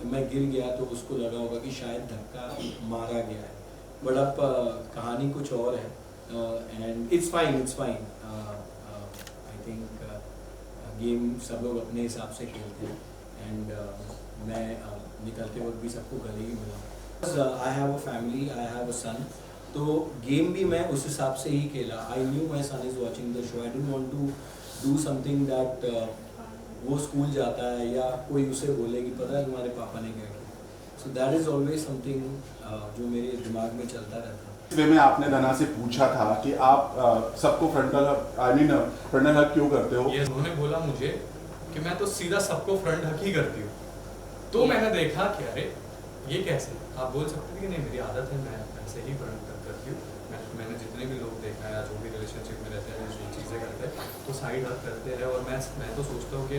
मैं गिर गया तो उसको लगा होगा कि शायद धक्का मारा गया है, बट अब कहानी कुछ और है and it's fine. I think game सब लोग अपने हिसाब से खेलते हैं एंड मैं निकलते वक्त भी सबको गले ही मिला। I have a family, I have a son, तो गेम भी मैं उस हिसाब से ही खेला। I knew my son is watching the show, I don't want to do something that वो स्कूल जाता है या कोई उसे बोले कि पता है तुम्हारे पापा ने क्या किया। So that is always something जो मेरे दिमाग में चलता रहता है। वे में आपने धना से पूछा था कि आप सबको फ्रंटल हग क्यों करते हो? ये उन्होंने बोला मुझे कि मैं तो सीधा सबको फ्रंट हग ही करती हूँ। तो मैंने देखा कि अरे ये कैसे, आप बोल सकते थे कि नहीं मेरी आदत है, मैं ऐसे ही फ्रंट हग करती हूँ। मैंने जितने भी लोग देखा है या जो भी रिलेशनशिप में रहते हैं जो चीज़ें करते हैं तो साइड हग करते हैं। और मैं तो सोचता हूँ कि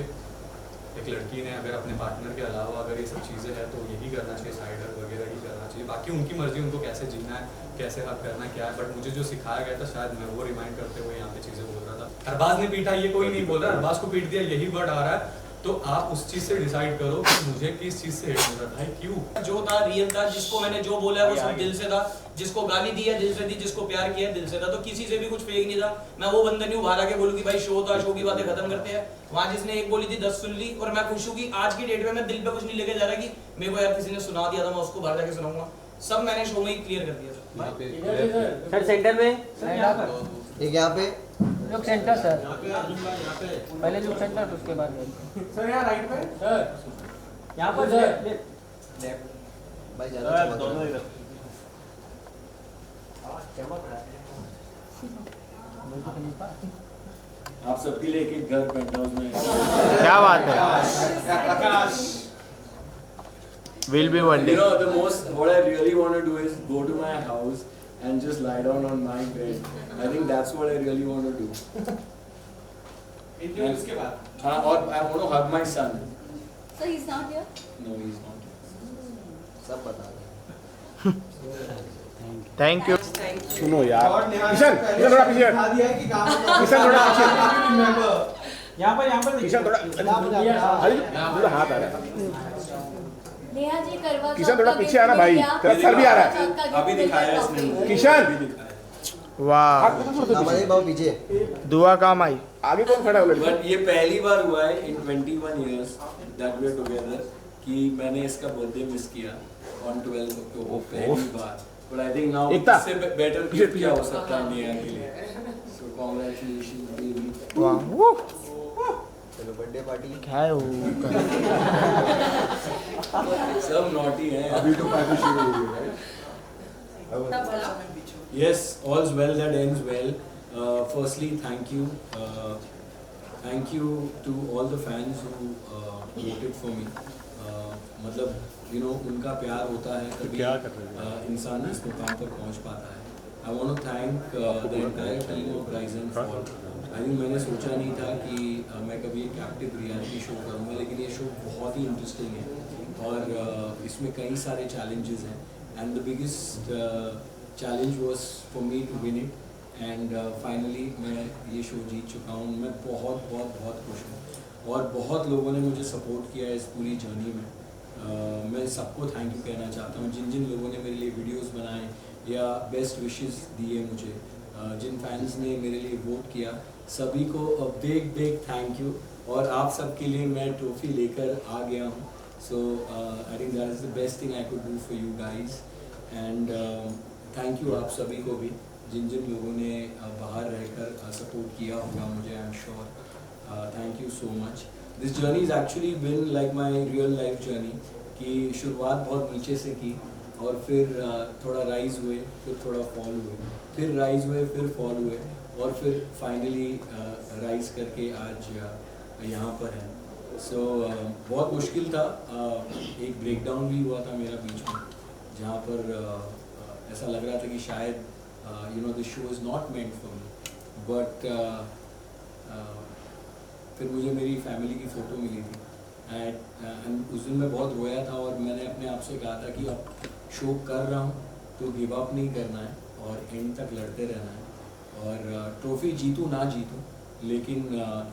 एक लड़की ने अगर अपने पार्टनर के अलावा अगर ये सब चीज़ें हैं तो यही करना चाहिए, साइड हग वगैरह ही करना चाहिए। बाकी उनकी मर्जी, उनको कैसे जीना है, कैसे हक करना क्या है, बट मुझे जो सिखाया गया था शायद मैं वो रिमाइंड करते हुए यहाँ पे चीज़ें बोल रहा था। अरबाज ने पीटा, ये कोई नहीं बोल रहा, अरबाज को पीट दिया, यही वर्ड आ रहा है। तो आप उस चीज से डिसाइड करो कि मुझे किस चीज से हेट मिल रहा है, क्यों। जो था रियल था, जिसको मैंने जो बोला है वो सब दिल से था, जिसको गाली दी है दिल से दी, जिसको प्यार किया है दिल से था, तो किसी से भी कुछ फेक नहीं था। मैं वो बंदा नहीं हूँ बाहर आके बोलूँ कि भाई शो था, शो की बातें खत्म करते हैं। वहाँ जिसने एक बोली थी 10 सुन ली, और मैं खुश हूँ कि आज की डेट में मैं दिल पे कुछ नहीं लेके जा रहा कि मेरे को यार किसी ने सुना दिया था मैं उसको बाहर जाके सुनाऊंगा। सब मैंने शो में ही क्लियर कर दिया सर। सेंटर में एक यहाँ पे लुक सेंटर सर, पहले लुक सेंटर उसके बाद सर यहाँ राइट पे सर, यहाँ पर लेफ्ट भाई ज़्यादा दोनों इधर आप सबके लिए एक घर पेंटहाउस में क्या बात है। Will be one day. You know, the most what I really want to do is go to my house and just lie down on my bed. I think that's what I really want to do. इसके बाद हाँ, और I want to hug my son. So he's not here? No, he's not. सब बता दे। Thank you. सुनो यार, किशन थोड़ा पीछे, दिखा दिया है कि काम किशन थोड़ा पीछे, यहाँ पर किशन थोड़ा हाथ आ रहा है। नेहा जी करवा किशन थोड़ा पीछे आना भाई, तेरा सर भी आ रहा है। अभी दिखाया इसने। किशन वाह, हमारे बाबू पीछे दुआ काम आई। आगे कौन खड़ा है वो लड़का? But ये पहली बार हुआ है in 21 years that we are together कि मैंने इसका बर्थडे मिस किया on 12 अक्टूबर, पहली बार। But I think now इससे better gift क्या हो सकता है नेहा के लिए। So congratulations baby. वाह, चलो बर्थडे पार्टी क्या है वो। सब नॉटी हैं। अभी तो पार्टी शुरू हो गई है। Yes, all's well that ends well. Firstly, thank you. Thank you to all the fans who voted for me. मतलब you know उनका प्यार होता है तभी इंसान इस मुकाम पर पहुंच पाता है। I want to thank the entire team of Rise and Fall. I think मैंने सोचा नहीं था कि मैं कभी एक एक्टिव रियलिटी शो करूँगा, लेकिन ये शो बहुत ही इंटरेस्टिंग है और इसमें कई सारे चैलेंजेस हैं and the biggest challenge was for me to win it and finally मैं ये शो जीत चुका हूँ। मैं बहुत बहुत बहुत खुश हूँ और बहुत लोगों ने मुझे सपोर्ट किया है इस पूरी जर्नी में। मैं सबको थैंक यू कहना चाहता हूँ, जिन जिन लोगों ने मेरे लिए वीडियोस बनाए या बेस्ट विशेस दिए मुझे, जिन फैंस ने मेरे लिए वोट किया, सभी को बिग बिग थैंक यू। और आप सबके लिए मैं ट्रॉफी लेकर आ गया हूँ। So I think that is the best thing I could do for you guys and thank you आप सभी को भी जिन जिन लोगों ने बाहर रहकर सपोर्ट किया होगा मुझे। आई am sure thank you so much. This journey is actually been like my real life journey कि शुरुआत बहुत नीचे से की और फिर थोड़ा राइज हुए, फिर थोड़ा फॉल हुए, फिर राइज हुए, फिर फॉल हुए और फिर फाइनली राइज करके आज यहाँ पर है। सो बहुत मुश्किल था। एक ब्रेकडाउन भी हुआ था मेरा बीच में जहाँ पर ऐसा लग रहा था कि शायद you know this show is not meant for me, but फिर मुझे मेरी फैमिली की फ़ोटो मिली थी एंड उस दिन मैं बहुत रोया था और मैंने अपने आप से कहा था कि अब शो कर रहा हूँ तो गिव अप नहीं करना है और एंड तक लड़ते रहना है और ट्रॉफी जीतूँ ना जीतूँ, लेकिन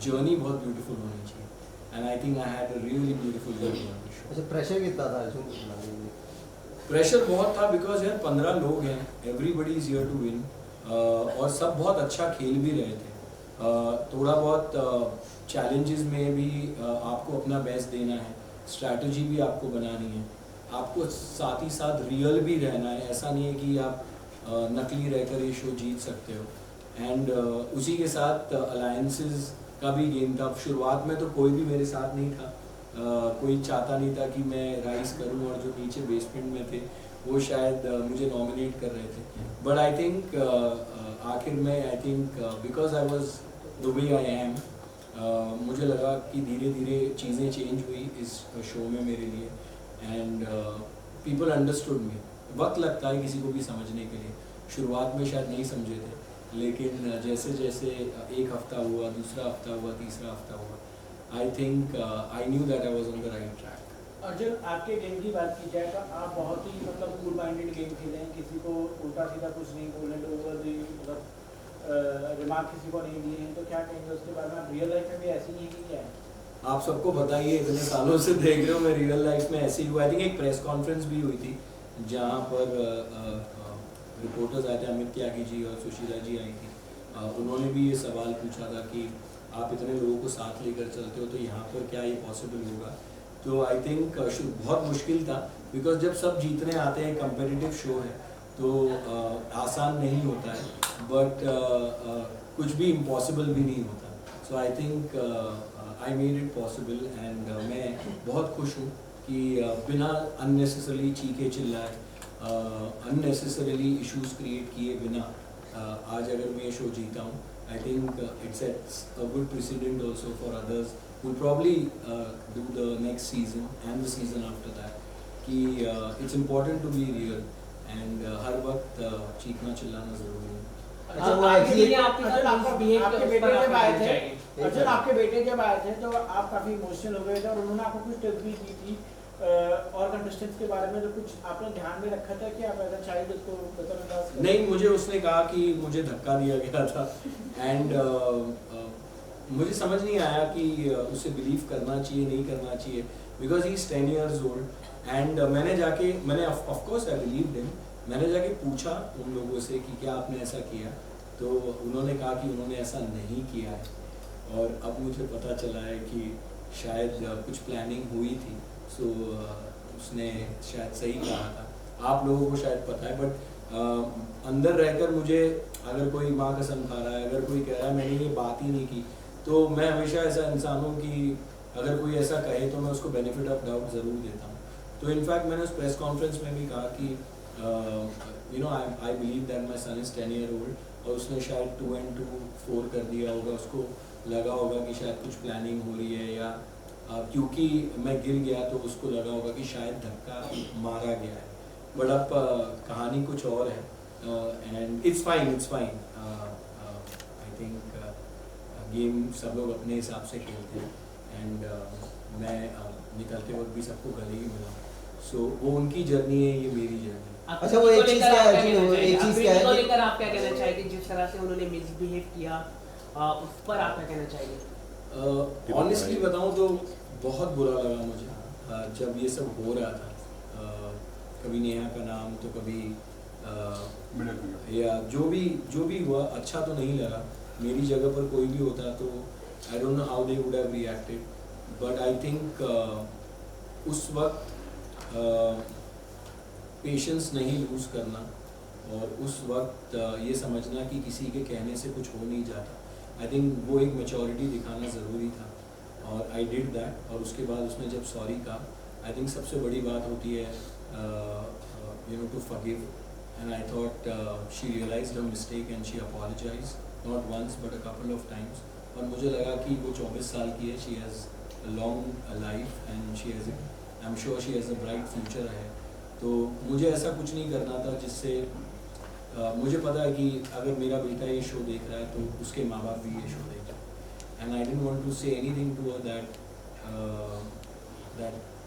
जर्नी बहुत ब्यूटीफुल होनी चाहिए and I think I had a really beautiful journey on the show. अच्छा प्रेशर कितना था अर्जुन बनाने में? प्रेशर बहुत था बिकॉज यार 15 लोग हैं, everybody is here to win, और सब बहुत अच्छा खेल भी रहे थे. थोड़ा बहुत चैलेंजेस में भी आपको अपना बेस्ट देना है, स्ट्रैटेजी भी आपको बनानी है, आपको साथ ही साथ रियल भी रहना है. ऐसा नहीं है कि आप नकली रहकर ये शो जीत सकते हो. एंड उसी के साथ अलायंसेस का भी गेम था. शुरुआत में तो कोई भी मेरे साथ नहीं था, कोई चाहता नहीं था कि मैं राइज करूं, और जो नीचे बेसमेंट में थे वो शायद मुझे नॉमिनेट कर रहे थे. बट आई थिंक आखिर में I think because I was the way I am, मुझे लगा कि धीरे धीरे चीज़ें चेंज हुई इस शो में मेरे लिए. एंड पीपल अंडरस्टूड मी. वक्त लगता है किसी को भी समझने के लिए. शुरुआत में शायद नहीं समझे थे, लेकिन जैसे जैसे एक हफ्ता हुआ, दूसरा हफ्ता हुआ, तीसरा हफ्ता हुआ, आई think I knew that I was on the right track. Arjun, आपके गेम की बात की जाए तो आप बहुत ही मतलब कूल माइंडेड गेम खेले हैं. किसी को उल्टा सीधा कुछ नहीं बोले, ओवर दी मतलब रिमार्क किसी को नहीं दिए हैं. तो क्या कहेंगे उसके बारे में? आप रियल लाइफ में भी ऐसी ही है कि क्या है? आप सबको बताइए, इतने सालों से देख रहे हो, मैं रियल लाइफ में ऐसे ही हुआ. आई थिंक एक प्रेस कॉन्फ्रेंस भी हुई थी जहाँ पर रिपोर्टर्स आए थे, अमित त्यागी जी और सुशीला जी आई थी. उन्होंने भी ये सवाल पूछा था कि आप इतने लोगों को साथ लेकर चलते हो तो यहाँ पर क्या ये पॉसिबल होगा. तो आई थिंक बहुत मुश्किल था, बिकॉज जब सब जीतने आते हैं, कंपेटिटिव शो है, तो आसान नहीं होता है. बट कुछ भी इम्पॉसिबल भी नहीं होता. So I think I made it possible. And मैं बहुत खुश हूँ कि बिना अननेसेसरली चीखे चिल्लाए, अननेसेसरली इश्यूज क्रिएट किए बिना आज अगर मैं ये शो जीता हूँ, I think it sets a good president also for others who probably do the next season and the season after that. कि it's important to be real and हर वक्त चीखना चिल्लाना ज़रूरी है. अच्छा वो एक्चुअली आपके बेटे जब आए थे, अर्जुन आपके बेटे जब आए थे तो आप काफी इमोशनल हो गए थे, और उन्होंने आपको कुछ टिप्स भी दी थी और कंटेस्टेंट्स के बारे में. तो कुछ आपने ध्यान में रखा था कि आप ऐसा चाइल्ड उसको नजरअंदाज करें? नहीं, मुझे उसने कहा कि मुझे धक्का दिया गया था. एंड मुझे समझ नहीं आया कि उसे बिलीव करना चाहिए नहीं करना चाहिए, because he is 10 years old. And मैंने of course I believed him. मैंने जाके पूछा उन लोगों से कि क्या आपने ऐसा किया, तो उन्होंने कहा कि उन्होंने ऐसा नहीं किया है. और अब मुझे पता चला है कि शायद कुछ प्लानिंग हुई थी. सो उसने शायद सही कहा था. आप लोगों को शायद पता है, बट अंदर रहकर मुझे, अगर कोई माँ कसम खा रहा है, अगर कोई कह रहा है मैंने ये बात ही नहीं की, तो मैं हमेशा ऐसा इंसान हूँ कि अगर कोई ऐसा कहे तो मैं उसको बेनिफिट ऑफ डाउट ज़रूर देता हूँ. तो इनफैक्ट मैंने उस प्रेस कॉन्फ्रेंस में भी कहा कि you know I believe that my son is 10 year old. और उसने शायद 2 and 2 4 कर दिया होगा. उसको लगा होगा कि शायद कुछ प्लानिंग हो रही है, या क्योंकि मैं गिर गया तो उसको लगा होगा कि शायद धक्का मारा गया है. बट अब कहानी कुछ और है. And it's fine. I think game सब लोग अपने हिसाब से खेलते हैं. एंड मैं निकलते वक्त भी सबको गले ही मिला. सो वो उनकी जर्नी है, ये मेरी जर्नी. अच्छा वो एक चीज़ क्या है, एक चीज़ क्या है लेकर आप क्या कहना चाहेंगे? जिस तरह से उन्होंने मिसबिहेव किया उस पर आप क्या कहना चाहेंगे? ऑनेस्टली बताऊं तो बहुत बुरा लगा मुझे जब ये सब हो रहा था. कभी नेहा का नाम तो कभी या जो भी हुआ, अच्छा तो नहीं लगा. मेरी जगह पर कोई भी होता तो आई don't know how they would have reacted. But I think उस वक्त पेशेंस नहीं लूज़ करना, और उस वक्त ये समझना कि किसी के कहने से कुछ हो नहीं जाता. आई थिंक वो एक मैच्योरिटी दिखाना ज़रूरी था, और आई डिड दैट. और उसके बाद उसने जब सॉरी कहा, आई थिंक सबसे बड़ी बात होती है you know to forgive. And I thought she realised her mistake and she apologised, not once but a couple of times. और मुझे लगा कि वो 24 साल की है. She has a long life and she has I am sure she has a bright future है. तो मुझे ऐसा कुछ नहीं करना था जिससे मुझे पता है कि अगर मेरा बेटा ये शो देख रहा है तो उसके माँ बाप भी ये शो देख रहे हैं. And I didn't want to say anything to her that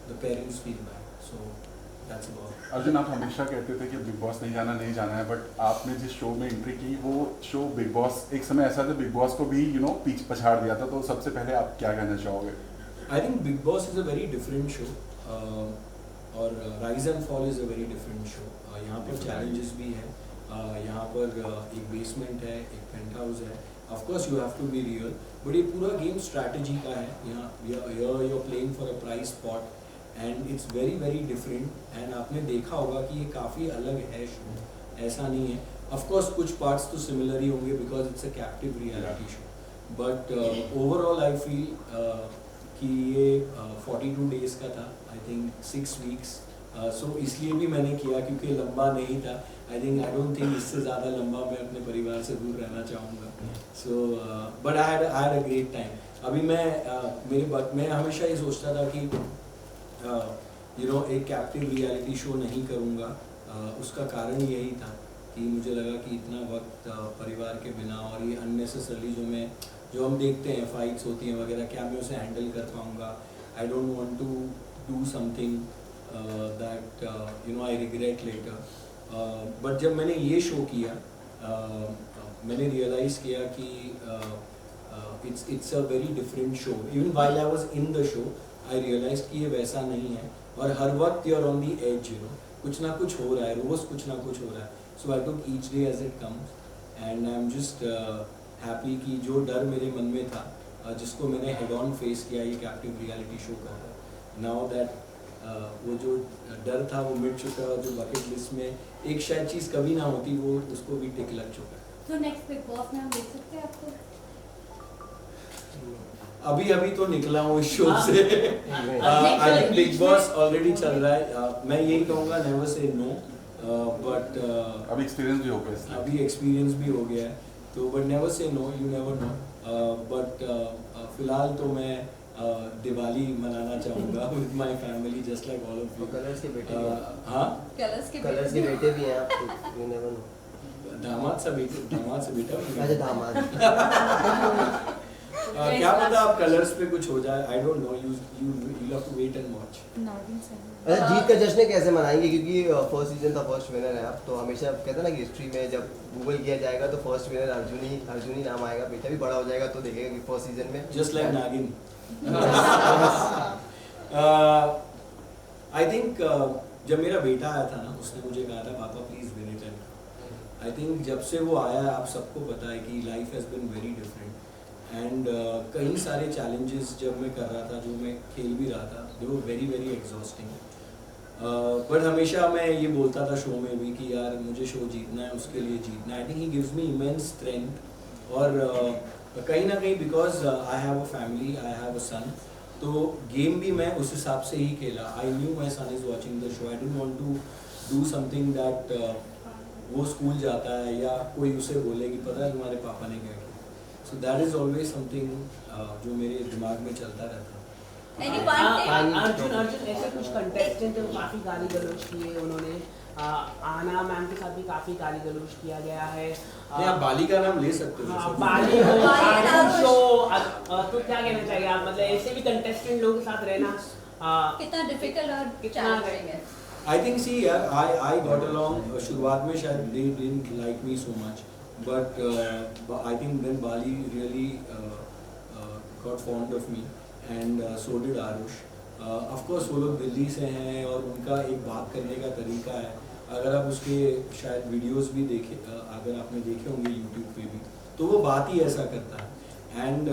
the parents feel bad. So that's about. Arjun, आप हमेशा कहते थे कि बिग बॉस नहीं जाना है, बट आपने जिस शो में एंट्री की वो शो बिग बॉस, एक समय ऐसा था बिग बॉस को भी पीछे पछाड़ दिया था. तो सबसे पहले आप क्या कहना चाहोगे? I think Big Boss is a very different show और Rise and Fall is a very different show. यहाँ पर challenges भी है, यहाँ पर एक basement है, एक penthouse है. Of course you have to be real, but ये पूरा game strategy का है. यहाँ you're playing for a prize pot and it's very very different. And आपने देखा होगा कि ये काफ़ी अलग है show, ऐसा नहीं है. Of course कुछ parts तो similar ही होंगे because it's a captive reality show. But overall I feel कि ये 42 days का था, I think 6 weeks. So इसलिए भी मैंने किया क्योंकि लंबा नहीं था. I don't think इससे ज़्यादा लंबा मैं अपने परिवार से दूर रहना चाहूँगा. So but I had a great time. अभी मैं हमेशा ये सोचता था कि एक कैप्टिव रियलिटी शो नहीं करूँगा. उसका कारण यही था कि मुझे लगा कि इतना वक्त परिवार के बिना और ये अननेसेसरली जो हम देखते हैं फाइट्स होती हैं वगैरह, क्या मैं उसे हैंडल कर पाऊँगा. I don't want to do something that I regret later. But जब मैंने ये शो किया मैंने रियलाइज़ किया कि it's a very different show. Even while I was in the show I realise कि ये वैसा नहीं है और हर वक्त you are on the edge. कुछ ना कुछ हो रहा है, रोज़ कुछ ना कुछ हो रहा है. So I took each day as it comes and I am just happy कि जो डर मेरे मन में था, जिसको मैंने हेड ऑन फेस किया ये कैप्टिव रियलिटी शो का, नाउ दैट वो जो डर था वो मिट चुका है. जो बकेट लिस्ट में एक शायद चीज़ कभी ना होती वो उसको भी टिक लग चुका है. तो नेक्स्ट बिग बॉस में हम देख सकते हैं आपको? अभी तो निकला हूँ इस शो से. I think big boss already चल रहा है. मैं यही कहूँगा नेवर से नो, बट अभी एक्सपीरियंस भी हो गया इसलिए. अभी एक्सपीरियंस भी हो गया है तो but never say no, you never know. But फिलहाल तो मैं दिवाली मनाना चाहूँगा with my family just like all of you. Colors के बेटे भी हैं. हाँ, कलर्स के बेटे भी हैं आप, यू नेवर नो. दामाद से बेटा अच्छा दामाद. क्या पता आप कलर्स पे कुछ हो जाए. I don't know. You have to wait and watch. अच्छा जीत का जश्न कैसे मनाएंगे, क्योंकि फर्स्ट सीजन था, फर्स्ट विनर है आप, तो हमेशा कहते हैं ना कि हिस्ट्री में जब गूगल किया जाएगा तो फर्स्ट विनर अर्जुनी नाम आएगा. बेटा भी बड़ा हो जाएगा तो देखेगा कि फर्स्ट सीजन में जस्ट लाइक नागिन. आई थिंक जब मेरा बेटा आया था ना, उसने मुझे कहा था पापा please win it. I think जब से वो आया आप सबको पता है कि life has been very different and कई सारे चैलेंजेस जब मैं कर रहा था, जो मैं खेल भी रहा था, they were very very exhausting. But हमेशा मैं ये बोलता था शो में भी कि यार मुझे शो जीतना है, उसके लिए जीतना है. I think he gives me immense strength. और कहीं ना कहीं because I have a family, I have a son, तो गेम भी मैं उस हिसाब से ही खेला. I knew my son is watching the show. I don't want to do something that वो स्कूल जाता है या कोई उसे बोले कि पता है तुम्हारे पापा ने क्या किया. So that is always something जो मेरे दिमाग में चलता रहता है. अर्जुन ऐसे कुछ कंटेस्टेंट जो काफ़ी गाली गलौज किए उन्होंने. आना मैम के साथ भी काफ़ी गाली गलौज किया गया है. आप बाली का नाम ले सकते हो. बाली शो तो क्या कहना चाहिए आप, मतलब ऐसे भी कंटेस्टेंट लोगों के साथ रहना कितना डिफिकल्ट और कितना है? I think see यार I got along. शुरुआत में शायद they didn't like me so much, but I think then Bali really got fond of me and so did Arush. Of course वो लोग दिल्ली से हैं और उनका एक बात करने का तरीका है. अगर आप उसके शायद वीडियोस भी देखे, अगर आपने देखे होंगे यूट्यूब पे भी, तो वो बात ही ऐसा करता है. एंड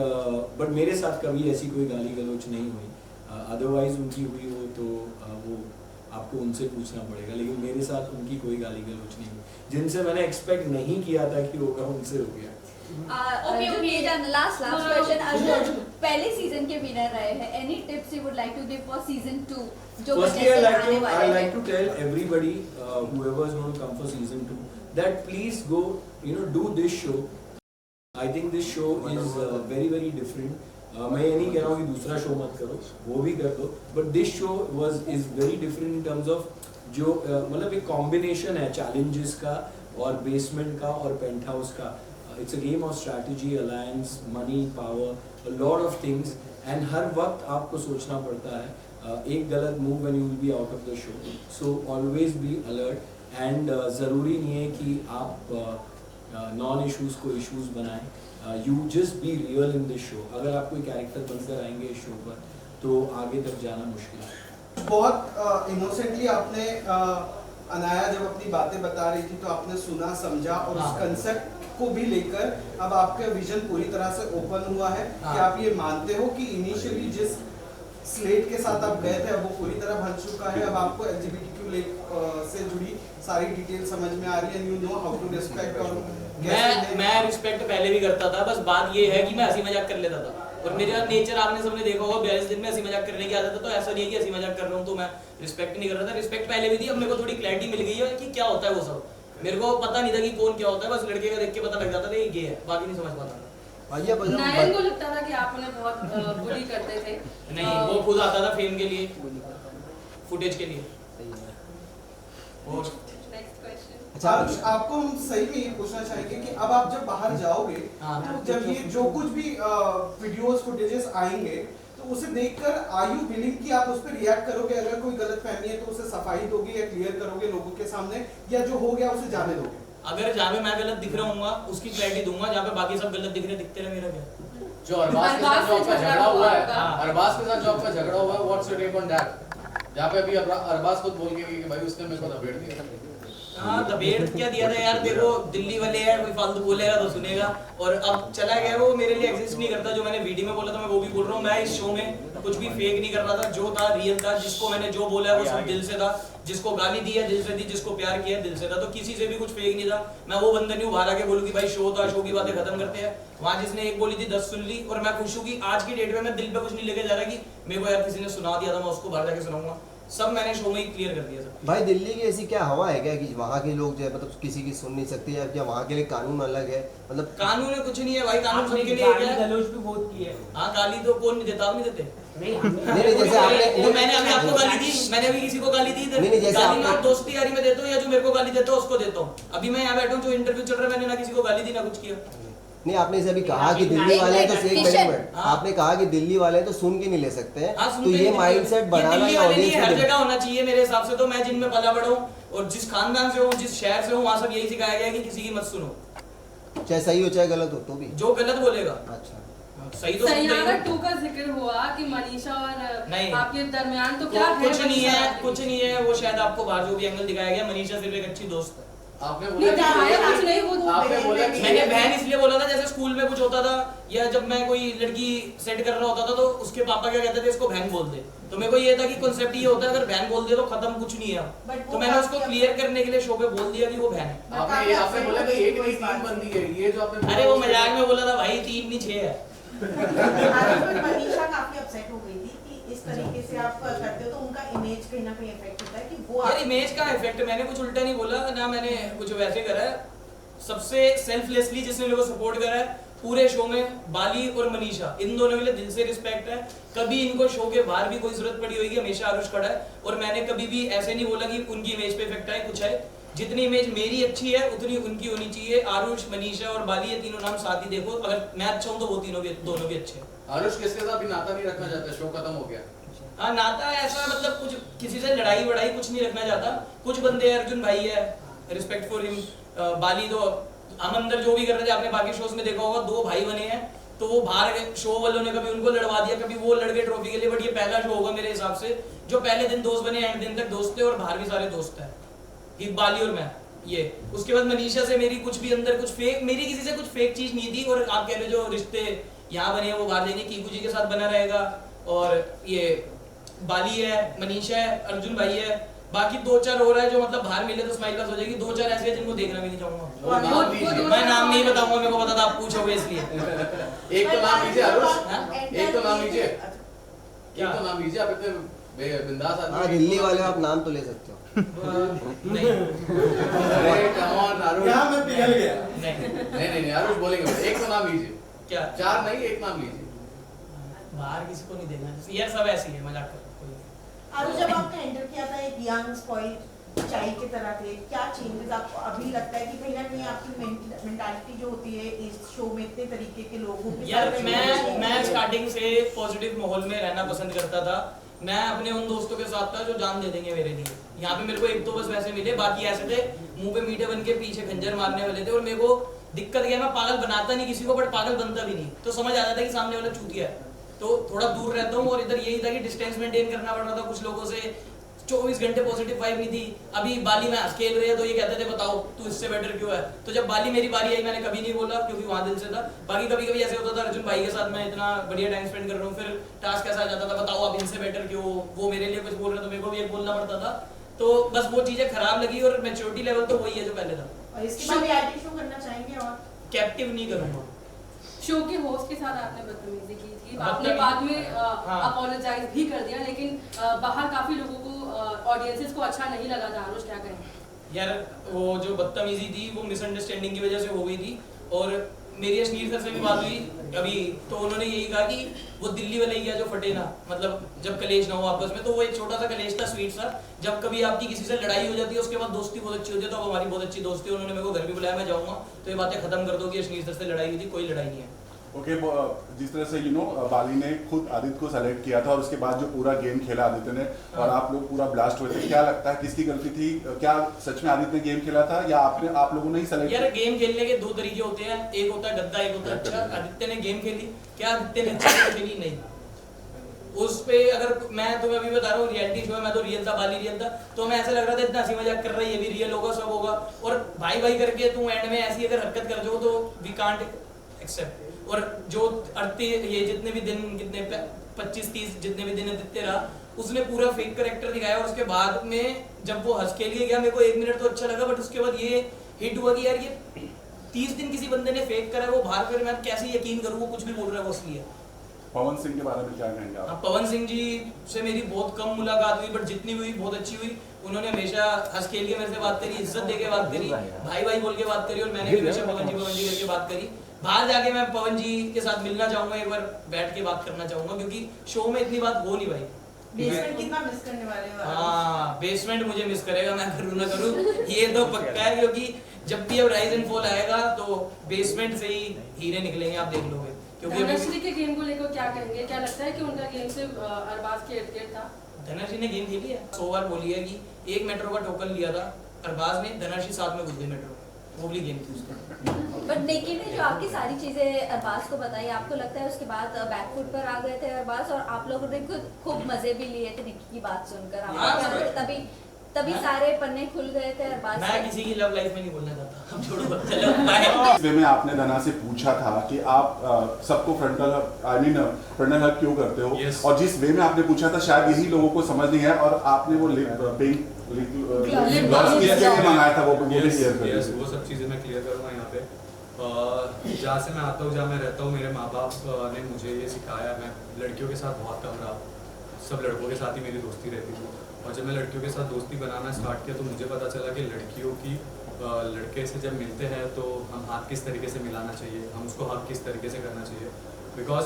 बट मेरे साथ कभी ऐसी कोई गाली गलौज नहीं हुई. अदरवाइज उनकी हुई हो तो वो आपको उनसे पूछना पड़ेगा, लेकिन मेरे साथ उनकी कोई गाली गलौज नहीं हुई. जिनसे मैंने एक्सपेक्ट नहीं किया था कि होगा उनसे हो गया. Last question. अर्जुन पहले सीजन के विनर रहे हैं. Any tips you would like to give for season 2? जो Firstly, I like to tell everybody whoever is going to come for season 2 that please go, do this show. I think this show is very very different. मैं ये नहीं कह रहा हूँ कि दूसरा show मत करो, वो भी कर दो, but this show is very different in terms of जो मतलब एक कॉम्बिनेशन है चैलेंजेस का और बेसमेंट का और पेंट हाउस का. It's a game of strategy, alliance, money, power, a lot of things. And हर वक्त आपको सोचना पड़ता है. एक गलत move and you will be out of the show. So always be alert. And ज़रूरी नहीं है कि आप नॉन इश्यूज़ को इश्यूज़ बनाएं. You just be real in this show. अगर आप कोई कैरेक्टर बनकर आएंगे इस शो पर तो आगे तक जाना मुश्किल है। बहुत इनोसेंटली आपने अनाया जब अपनी बातें बता रही थी तो आपने सुना समझा और उस कंसेप्ट को भी लेकर अब आपका विजन पूरी तरह से ओपन हुआ है कि आप ये मानते हो कि इनिशियली जिस स्लेट के साथ आप गए थे अब वो पूरी तरह बन चुका है, अब आपको LGBTQ से जुड़ी सारी डिटेल समझ में आ रही है, you know how to respect. और मैं रिस्पेक्ट पहले भी करता था, बस बात ये है कि मैं हंसी मजाक कर लेता था और मेरा नेचर आपने सबने देखा होगा 42 दिन में हंसी मजाक करने की आदत है, तो ऐसा नहीं है कि हंसी मजाक कर रहा हूँ तो मैं रिस्पेक्ट नहीं कर रहा था। रिस्पेक्ट पहले भी थी, अब मेरे को थोड़ी क्लैरिटी मिल गई है कि क्या होता है वो सब। मेरे को पता नहीं था कि कौन क्या होता है, बस लड़के का देख के पता लग जाता था ये गे है, बाकी नहीं समझ पाता था। नायन को लगता था कि आप उन्हें बहुत बुली करते थे। नहीं, वो खुद आता था फेम के लिए, फुटेज के लिए। और अच्छा, आपको हम सही में ये पूछना चाहेंगे कि अब आप जब बाहर जाओगे तो जब ये जो कुछ भी वीडियोस फुटेजेस आएंगे तो उसे देखकर आर यू विलिंग कि आप उस पर रिएक्ट करोगे, अगर कोई गलतफहमी है तो उसे सफाई दोगे या क्लियर करोगे लोगों के सामने, या जो हो गया उसे जाने दोगे? अगर जहाँ पे मैं गलत दिख रहा हूँ उसकी क्लैरिटी दूंगा, जहाँ पे बाकी सब गलत दिख रहे दिखते रहे, मेरा क्या। जो अरबाज के साथ जो आपका झगड़ा हुआ है, अरबाज के साथ जो आपका झगड़ा हुआ है, what's your take on that? जहाँ पे अभी अरबाज खुद बोल के कि भाई उसने मेरे को दबेड़ दिया। हाँ, दबेड़ क्या दिया था यार, देखो दिल्ली वाले यार कोई फालतू बोलेगा तो सुनेगा, और अब चला गया वो मेरे लिए एग्जिस्ट नहीं करता। जो मैंने वीडियो में बोला था मैं वो भी बोल रहा हूँ, मैं इस शो में कुछ भी फेक नहीं कर रहा था, जो था रियल था, जिसको मैंने जो बोला है वो सब दिल से था, जिसको गाली दी है दिल से दी, जिसको प्यार किया दिल से था, तो किसी से भी कुछ फेक नहीं था। मैं वो बंदा नहीं हूँ बाहर आके बोलूँ कि भाई शो था, शो की बातें खत्म करते हैं। वहाँ जिसने एक बोली थी 10 सुन ली, और मैं खुश हूँ कि आज की डेट में मैं दिल पे कुछ नहीं लेके जा रहा कि मेरे को यार किसी ने सुना दिया था मैं उसको बाहर जाके सुनाऊंगा, सब मैंने शो में ही क्लियर कर दिया सब। भाई दिल्ली की ऐसी क्या हवा है क्या कि वहाँ के लोग जो है मतलब किसी की सुन नहीं सकते, या क्या वहाँ के लिए कानून अलग है? मतलब कानून है कुछ नहीं है भाई, कानून सबके लिए एक है। गलोच भी बहुत की है। हाँ, गाली तो कौन नहीं देता, आप नहीं देते? नहीं जैसे आपने तो मैंने अभी आपको गाली दी, मैंने अभी किसी को गाली दी इधर? नहीं जैसे गाली मैं दोस्ती यारी में देता हूँ, या जो मेरे को गाली देता है उसको देता हूँ। अभी मैं यहाँ बैठा हूँ, जो इंटरव्यू चल रहा है, मैंने ना किसी को गाली दी ना कुछ किया। नहीं, आपने इसे अभी कहा कि दिल्ली वाले हैं तो एक मिनट, आपने कहा कि दिल्ली वाले हैं तो सुन के नहीं ले सकते हैं, तो ये माइंडसेट बनाना या ऑडियंस हर जगह होना चाहिए मेरे हिसाब से। तो मैं जिनमें पला बड़ा हूँ और जिस खानदान से हूँ, जिस शहर से हूँ, वहाँ सब यही सिखाया गया है कि किसी की मत सुनो, चाहे सही हो चाहे गलत हो, तो भी जो गलत बोलेगा। अच्छा, सही तो सैयारा 2 का जिक्र हुआ कि मनीषा और आपके दरमियान तो क्या है? कुछ नहीं है, कुछ नहीं है। वो शायद आपको बाहर जो भी एंगल दिखाया गया, मनीषा सिर्फ एक अच्छी दोस्त है। आपने बोला कुछ नहीं, वो मैंने बहन इसलिए बोला था, जैसे स्कूल में कुछ होता था या जब मैं कोई लड़की सेट कर रहा होता था तो उसके पापा क्या कहते थे, इसको बहन बोल दे। तो मेरे को ये था कि कॉन्सेप्ट ये होता है, अगर बहन बोल दे तो खत्म, कुछ नहीं है। तो मैंने उसको क्लियर करने के लिए शो पे बोल दिया कि वो बहन है। आपने बोला कि एक नहीं 3 बंदी है, ये जो आपने अरे वो मजाक में बोला था भाई, 3 नहीं 6 है। मनीषा काफी अपसेट हो गई थी कि इस तरीके से आप करते हो तो उनका इमेज कहीं ना कहीं इफेक्ट होता है कि वो यार इमेज का इफेक्ट, मैंने कुछ उल्टा नहीं बोला ना, मैंने कुछ वैसे करा है। सबसे सेल्फलेसली जिसने मेरे को सपोर्ट करा है पूरे शो में, बाली और मनीषा, इन दोनों के लिए दिल से रिस्पेक्ट है। कभी इनको शो के बाहर भी कोई जरूरत पड़ी होगी, हमेशा आरुष खड़ा है, और मैंने कभी भी ऐसे नहीं बोला कि उनकी इमेज पे इफेक्ट आए, कुछ है। जितनी इमेज मेरी अच्छी है उतनी उनकी होनी चाहिए। आरुष, मनीषा और बाली, ये तीनों नाम साथ ही देखो, अगर मैं अच्छा हूं तो वो तीनों भी, दोनों भी अच्छे हैं। आरुष किसके साथ भी नाता नहीं रखना चाहता, शो खत्म हो गया। हाँ, नाता ऐसा मतलब कुछ किसी से लड़ाई वड़ाई कुछ नहीं रखना चाहता। कुछ बंदे, अर्जुन भाई है, रिस्पेक्ट फॉर हिम। बाली तो हम अंदर जो भी कर रहे थे, आपने बाकी शोज में देखा होगा, 2 भाई बने हैं, तो वो बाहर शो वालों ने कभी उनको लड़वा दिया, कभी वो लड़के ट्रॉफी के लिए। बट ये पहला शो होगा मेरे हिसाब से जो पहले दिन दोस्त बने, एंड दिन तक दोस्त थे, और बाहर भी सारे दोस्त हैं, ये बाली और मैं। ये उसके बाद मनीषा से मेरी कुछ भी अंदर कुछ फेक, मेरी किसी से कुछ फेक चीज नहीं थी। और आप कह रहे जो रिश्ते यहाँ बने हैं वो बाहर जाएंगे, कीकू जी के साथ बना रहेगा, और ये बाली है, मनीषा है, अर्जुन भाई है, बाकी 2-4 और है जो मतलब बाहर मिले तो स्माइल हो जाएगी। 2-4 ऐसे हैं जिनको देखना भी नहीं चाहूंगा। मैं नाम नहीं बताऊंगा, मेरे को पता था आप पूछोगे इसलिए। एक तो नाम लीजिए आरुष, एक तो नाम लीजिए, एक तो नाम लीजिए। आप इतने बिंदास आदमी। हाँ, दिल्ली वाले आप नाम तो ले सकते हो। नहीं, अरे कम ऑन आरुष, यहाँ मैं पिघल गया। नहीं आरुष बोलेंगे, एक तो नाम लीजिए। क्या 4 नहीं, एक नाम लीजिए। बाहर किसी को नहीं देना यार, सब ऐसे ही है, मजाक कर। आरुष, जब आपने एंटर किया था एक यंग स्पॉइल्ड चाइल्ड की तरह थे, क्या चेंजेस आपको अभी लगता है कि कहीं ना कहीं आपकी मेंटालिटी जो होती है इस शो में इतने तरीके के लोगों के यार, मैं स्टार्टिंग से पॉजिटिव माहौल में रहना पसंद करता था। मैं अपने उन दोस्तों के साथ था जो जान दे देंगे मेरे लिए। यहाँ पे मेरे को एक तो बस वैसे मिले, बाकी ऐसे थे मुंह पे मीठे बन के पीछे खंजर मारने वाले थे। और मेरे को दिक्कत क्या है, मैं पागल बनाता नहीं किसी को, बट पागल बनता भी नहीं, तो समझ आ जाता है कि सामने वाला चूतिया है। तो थोड़ा दूर रहता हूँ और इधर यही था कि डिस्टेंस मेंटेन करना पड़ रहा था कुछ लोगों से। 24 घंटे पॉजिटिव वाइब नहीं थी। अभी बाली में हंस खेल रहे हैं तो ये कहते थे बताओ तू इससे बेटर क्यों है। तो जब बाली मेरी बारी आई मैंने कभी नहीं बोला क्योंकि वहां दिल से था। बाकी कभी कभी ऐसे होता था अर्जुन भाई के साथ मैं इतना बढ़िया टाइम स्पेंड कर रहा हूँ, फिर टास्क ऐसा आ जाता था बताओ आप इनसे बेटर क्यों, वो मेरे लिए कुछ बोल रहे तो मेरे को भी एक बोलना पड़ता था। तो बस वो चीजें खराब लगी और मैच्योरिटी लेवल तो वही है जो पहले था। और इसके बाद रियलिटी शो करना चाहेंगे और कैप्टिव नहीं करूंगा। शो के होस्ट के साथ आपने बदतमीजी की थी, आपने बाद में अपोलोजाइज भी कर दिया, लेकिन बाहर काफी लोगों को ऑडियंसेस को अच्छा नहीं लगा था। अनुज क्या कहें यार वो जो बदतमीजी थी वो मिसअंडरस्टैंडिंग की वजह से हो गई थी और मेरी अश्नीर सर से भी बात हुई अभी, तो उन्होंने यही कहा कि वो दिल्ली वाले ही जो फटे ना, मतलब जब कलेश ना हो आपस में, तो वो एक छोटा सा कलेश था स्वीट सा। जब कभी आपकी किसी से लड़ाई हो जाती है उसके बाद दोस्ती बहुत अच्छी होती है, तो अब हमारी बहुत अच्छी दोस्ती है। उन्होंने मेरे को घर भी बुलाया, मैं जाऊंगा तो ये बातें खत्म कर दो कि अश्नीर सर से लड़ाई हुई थी, कोई लड़ाई नहीं है। ओके, जिस तरह से बाली ने खुद आदित्य को सेलेक्ट किया था और उसके बाद जो पूरा गेम खेला आदित्य ने और आप लोग पूरा ब्लास्ट हुए थे, क्या लगता है किसकी गलती थी? क्या सच में आदित्य ने गेम खेला था या आप लोगों ने ही सेलेक्ट किया? यार गेम खेलने के दो तरीके होते हैं, एक होता है गद्दा, एक होता है अच्छा। आदित्य ने गेम खेली, क्या आदित्य ने अच्छा खेली? नहीं। उस पे अगर मैं तुम्हें अभी बता रहा हूँ रियलिटी शो है, मैं तो रियल था, बाली रियल था, तो मैं ऐसा लग रहा था इतना हंसी मजाक कर रहा है, ये भी रियल होगा, सब होगा, और भाई भाई करके तुम एंड में ऐसी अगर हरकत कर दो तो वी कांट एक्सेप्ट। और जो ये जितने भी दिन, कितने 25-30 जितने भी दिन आदित्य रहा, उसने पूरा फेक करेक्टर दिखाया और उसके बाद में जब वो हंस के लिए गया मेरे को 1 मिनट तो अच्छा लगा, बट उसके बाद ये हिट हुआ कि यार ये 30 दिन किसी बंदे ने फेक करा है, वो बाहर फिर मैं कैसे यकीन करूँ वो कुछ भी बोल रहा है वो असली है। पवन सिंह के बारे में क्या कहेंगे आप? पवन सिंह जी से मेरी बहुत कम मुलाकात हुई, बट जितनी हुई बहुत अच्छी हुई। उन्होंने हमेशा हंस खेल के मेरे से बात करी, इज्जत दे के बात करी, भाई भाई बोल के बात करी, और मैंने भी हमेशा पवन जी करके बात करी। बाहर जाके मैं पवन जी के साथ मिलना चाहूंगा, एक बार बैठ के बात करना चाहूंगा, क्योंकि शो में इतनी बात हो नहीं भाई। बेसमेंट कितना मिस करने वाले हो? हाँ, बेसमेंट मुझे मिस करेगा, मैं करूँ ना करूँ ये तो पक्का है, क्योंकि जब भी अब राइज एंड फॉल आएगा तो बेसमेंट से ही हीरे निकलेंगे, आप देख लोगे। क्योंकि धनश्री के गेम को लेकर क्या कहेंगे? क्या लगता है कि उनका गेम से अरबाज के इर्द-गिर्द था? धनश्री ने गेम खेली है, 100 बार बोली है कि 1 मेट्रो का टोकन लिया था अरबाज ने, धनश्री साथ में घुस गई मेट्रो, वो भी गेम थी उसका। बट नेकी ने जो आपकी सारी चीजें अरबाज को बताई, आपको लगता है उसके बाद बैकफुट पर आ गए थे अरबाज, और आप लोगों ने खुद खूब मजे भी लिए थे निकी की बात सुनकर, तभी सारे पन्ने खुल गए थे अरबाज। मैं किसी की लव लाइफ में नहीं बोलना चाहता, अब छोड़ो, चलो बाय। इस वे में आपने धना से पूछा था कि आप सबको फ्रंटल हग क्यों करते हो, और जिस वे में आपने पूछा था शायद यही लोगों को समझ नहीं है, और आपने वो मंगाया था वो भी क्लियर कर। वो सब चीज़ें मैं क्लियर करूँगा यहाँ पे। जहाँ से मैं आता हूँ, जहाँ मैं रहता हूँ, मेरे माँ बाप ने मुझे ये सिखाया, मैं लड़कियों के साथ बहुत कम रहा, सब लड़कों के साथ ही मेरी दोस्ती रहती थी। और जब मैं लड़कियों के साथ दोस्ती बनाना स्टार्ट किया तो मुझे पता चला कि लड़कियों की लड़के से जब मिलते हैं तो हम हाथ किस तरीके से मिलाना चाहिए, हम उसको हक किस तरीके से करना चाहिए, बिकॉज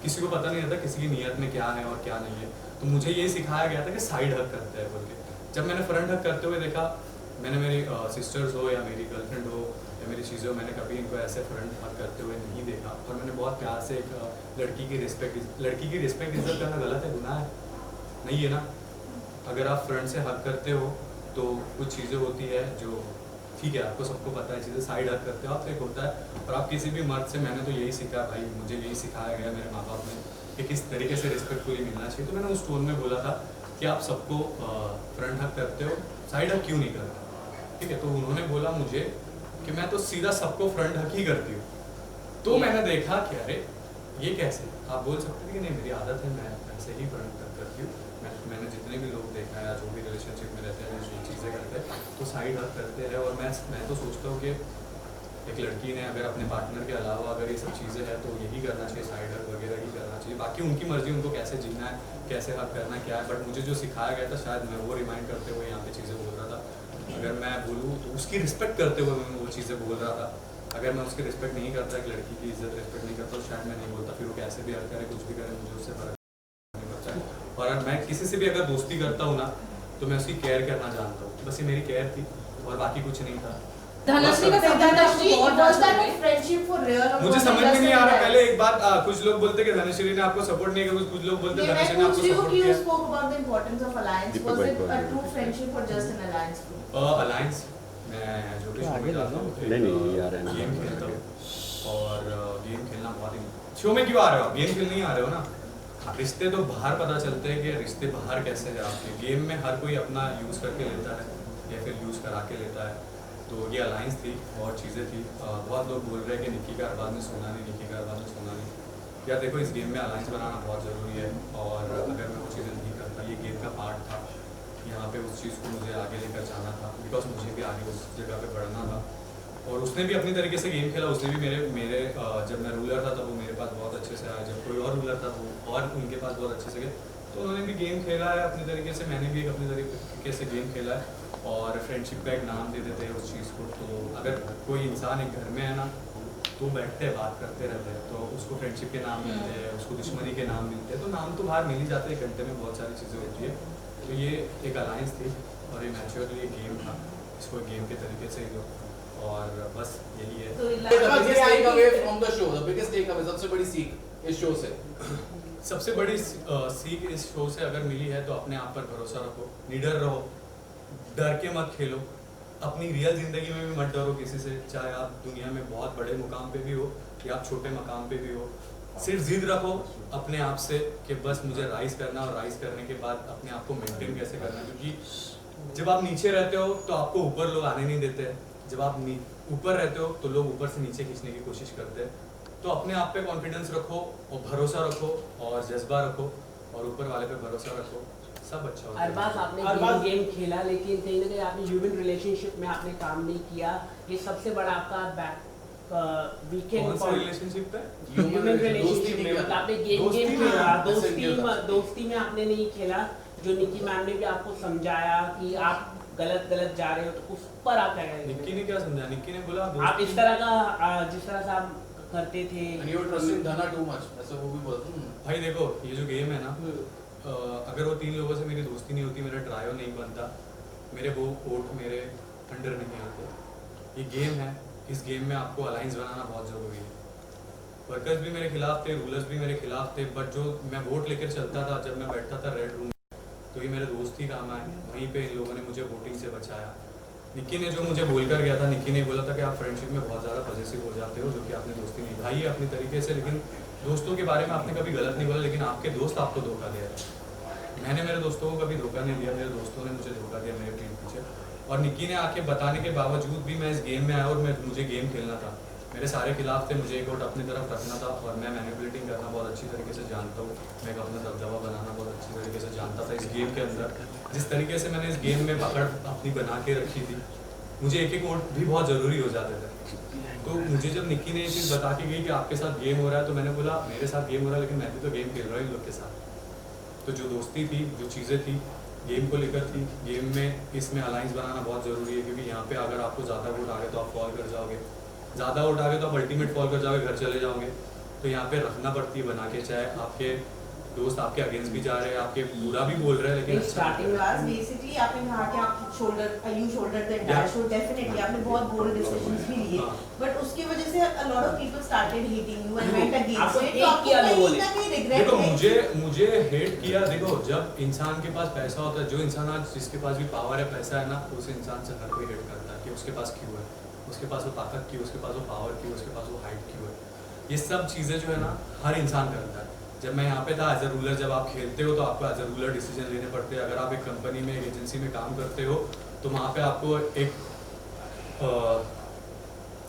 किसी को पता नहीं रहता किसी की नीयत में क्या है और क्या नहीं है। तो मुझे ये सिखाया गया था कि साइड हक करते हैं बोल के। जब मैंने फ्रंट हक करते हुए देखा, मैंने मेरी सिस्टर्स हो या मेरी गर्लफ्रेंड हो या मेरी चीज़ें हो, मैंने कभी इनको ऐसे फ्रंट हक करते हुए नहीं देखा। और मैंने बहुत प्यार से एक लड़की की रिस्पेक्ट इज्जत करना गलत है, गुनाह है नहीं है ना। अगर आप फ्रंट से हक करते हो तो कुछ चीज़ें होती है जो ठीक है, आपको सबको पता है चीज़ें, साइड हक करते हो आप तो एक होता है। और आप किसी भी मर्द से, मैंने तो यही सीखा भाई, मुझे यही सिखाया गया मेरे माँ बाप ने कि किस तरीके से रिस्पेक्टफुली मिलना चाहिए। तो मैंने उस टोन में बोला था कि आप सबको फ्रंट हक करते हो, साइड हक क्यों नहीं करते, ठीक है। तो उन्होंने बोला मुझे कि मैं तो सीधा सबको फ्रंट हक ही करती हूँ। तो मैंने देखा कि अरे ये कैसे, आप बोल सकते थे कि नहीं मेरी आदत है, मैं ऐसे ही फ्रंट हक करती हूँ। मैंने जितने भी लोग देखा है जो भी रिलेशनशिप में रहते हैं, जो चीज़ें करते हैं तो साइड हक करते हैं। और मैं तो सोचता हूँ कि एक लड़की ने अगर अपने पार्टनर के अलावा अगर ये सब चीज़ें हैं तो यही करना चाहिए, साइड हक वगैरह ही करना चाहिए। बाकी उनकी मर्जी, उनको कैसे जीना है, कैसे हक करना क्या है, बट मुझे जो सिखाया गया था शायद मैं वो रिमाइंड करते हुए यहाँ पे चीज़ें बोल रहा था। अगर मैं बोलूँ तो उसकी रिस्पेक्ट करते हुए मैं वो चीज़ें बोल रहा था। अगर मैं उसकी रिस्पेक्ट नहीं करता, एक लड़की की इज्जत रिस्पेक्ट नहीं करता तो शायद मैं नहीं बोलता। फिर वो कैसे भी हक करे, कुछ भी करे, मुझे उससे फर्क नहीं पड़ता है। और मैं किसी से भी अगर दोस्ती करता हूँ ना तो मैं उसकी केयर करना जानता हूँ, बस ये मेरी केयर थी और बाकी कुछ नहीं था। मुझे समझ में नहीं आ रहा। पहले एक बात, कुछ लोग बोलते कि धनश्री ने आपको सपोर्ट नहीं किया, कुछ लोग बोलते धनश्री ने आपको सपोर्ट किया। अलायंस मैं जो भी शो में जाता हूँ गेम खेलता हूँ और गेम खेलना बहुत शो में क्यों आ रहे हो आप? गेम खेलने ही आ रहे हो ना। रिश्ते तो बाहर पता चलते हैं कि रिश्ते बाहर कैसे हैं आपके। गेम में हर कोई अपना यूज़ करके लेता है या फिर यूज़ करा के लेता है। तो ये अलाइंस थी और चीज़ें थी। बहुत लोग बोल रहे हैं कि निक्की का अरबाज ने सुना नहीं, निक्की का अरबाज ने सुना नहीं। यार देखो, इस गेम में अलाइंस बनाना बहुत ज़रूरी है और अगर मैं वो चीज़ें नहीं करता, ये गेम का पार्ट था। यहाँ पे उस चीज़ को मुझे आगे लेकर जाना था बिकॉज मुझे भी आगे उस जगह पे बढ़ना था। और उसने भी अपनी तरीके से गेम खेला। उसने भी मेरे जब मैं रूलर था तब वो मेरे पास बहुत अच्छे से आया, जब कोई और रूलर था वो और उनके पास बहुत अच्छे से गए। तो उन्होंने भी गेम खेला है अपनी तरीके से, मैंने भी एक अपनी तरीके से गेम खेला है। और फ्रेंडशिप का एक नाम दे देते हैं उस चीज़ को। तो अगर कोई इंसान एक घर में है ना, तो बैठते हैं, बात करते रहते हैं, तो उसको फ्रेंडशिप के नाम मिलते हैं, उसको दुश्मनी के नाम मिलते हैं। तो नाम तो बाहर मिल ही जाते हैं, घंटे में बहुत सारी चीज़ें होती है। तो ये एक अलायंस थी और ये मैच्योरली एक गेम था, इसको गेम के तरीके से ही लो और बस यही है। सबसे बड़ी सीख इस शो से, सबसे बड़ी सीख इस शो से अगर मिली है तो अपने आप पर भरोसा रखो, निडर रहो, डर के मत खेलो। अपनी रियल ज़िंदगी में भी मत डरो किसी से, चाहे आप दुनिया में बहुत बड़े मुकाम पे भी हो या आप छोटे मकाम पे भी हो। सिर्फ जिद रखो अपने आप से कि बस मुझे राइज करना, और राइज करने के बाद अपने आप को मेंटेन कैसे करना। क्योंकि जब आप नीचे रहते हो तो आपको ऊपर लोग आने नहीं देते, जब आप ऊपर रहते हो तो लोग ऊपर से नीचे खींचने की कोशिश करते हैं। तो अपने आप पे कॉन्फिडेंस रखो और भरोसा रखो और जज्बा रखो और ऊपर वाले पे भरोसा रखो, सब अच्छा होगा। अरबाज, आपने गेम खेला लेकिन कहीं ना कहीं आपने ह्यूमन रिलेशनशिप में आपने काम नहीं किया। ये सबसे बड़ा आपका वीकेंड रिलेशनशिप पे ह्यूमन रिलेशनशिप में मतलब आपने गेम खेला, दोस्ती में आपने नहीं खेला। जो निक्की मैम ने भी आपको समझाया कि आप गलत जा रहे हो, तो उस पर आप क्या कहेंगे? निक्की ने क्या समझा? निक्की ने बोला आप इस तरह का जिस तरह से आप करते थे ऐसा वो भी बोलता। भाई देखो, ये जो गेम है ना, अगर वो 3 लोगों से मेरी दोस्ती नहीं होती, मेरा ट्रायो नहीं बनता, मेरे वो वोट मेरे अंडर नहीं आते। ये गेम है, इस गेम में आपको अलाइंस बनाना बहुत ज़रूरी है। वर्कर्स भी मेरे खिलाफ थे, रूलर्स भी मेरे खिलाफ थे, बट जो मैं वोट लेकर चलता था, जब मैं बैठता था रेड रूम, तो ये मेरे दोस्त ही काम आए। वहीं पे इन लोगों ने मुझे वोटिंग से बचाया। निक्की ने जो मुझे बोलकर गया था, निक्की ने बोला था कि आप फ्रेंडशिप में बहुत ज़्यादा पॉजिटिव हो जाते हो, जो कि आपने दोस्ती निभाई है अपनी तरीके से, लेकिन दोस्तों के बारे में आपने कभी गलत नहीं बोला, लेकिन आपके दोस्त आपको धोखा दे रहे हैं। मैंने मेरे दोस्तों को कभी धोखा नहीं दिया, मेरे दोस्तों ने मुझे धोखा दिया मेरे पीठ पीछे। और निक्की ने आके बताने के बावजूद भी मैं इस गेम में आया और मुझे गेम खेलना था। मेरे सारे खिलाफ थे, मुझे एक वोट अपनी तरफ रखना था और मैं मैनिपुलेटिंग करना बहुत अच्छी तरीके से जानता हूँ। मैं अपना दबदबा बनाना बहुत अच्छी तरीके से जानता था इस गेम के अंदर। जिस तरीके से मैंने इस गेम में पकड़ अपनी बना के रखी थी, मुझे एक वोट भी बहुत ज़रूरी हो जाते थे। तो मुझे जब निक्की ने ये चीज़ बता के गई कि आपके साथ गेम हो रहा है, तो मैंने बोला मेरे साथ गेम हो रहा है, लेकिन मैं भी तो गेम खेल रहा हूँ इन लोग के साथ। तो जो दोस्ती थी, जो चीज़ें थी गेम को लेकर थी, गेम में इसमें अलाइंस बनाना बहुत ज़रूरी है। क्योंकि यहाँ पे अगर आपको ज़्यादा वोट आ गए तो आप फॉल कर जाओगे, ज़्यादा वोट आ गए तो आप अल्टीमेट फॉल कर जाओगे, घर चले जाओगे। तो यहाँ पे रखना पड़ती है बना के, चाहे आपके दोस्त आपके अगेंस्ट भी जा रहे हैं, आपके बुरा भी बोल रहे हैं, लेकिन स्टार्टिंग बेसिकली आपने कहा कि आप you shoulder the entire show, definitely आपने बहुत बोल्ड डिसीजंस भी लिए, बट उसकी वजह से अ lot of people started hating you and went against it. तो आपको कहीं ना कहीं रिग्रेट देखो, मुझे हेट किया। देखो, जब इंसान के पास पैसा होता है, जो इंसान आज जिसके पास भी पावर है, पैसा है ना, उस इंसान से हर कोई हेट करता है कि उसके पास क्यों है, उसके पास वो ताकत क्यों, उसके पास वो पावर क्यों, उसके पास वो हाइट क्यों है। ये सब चीज़ें जो है ना, हर इंसान करता है। जब मैं यहाँ पे था एज ए रूलर, जब आप खेलते हो तो आपको एज ए रूलर डिसीजन लेने पड़ते हैं। अगर आप एक कंपनी में, एक एजेंसी में काम करते हो, तो वहाँ पे आपको एक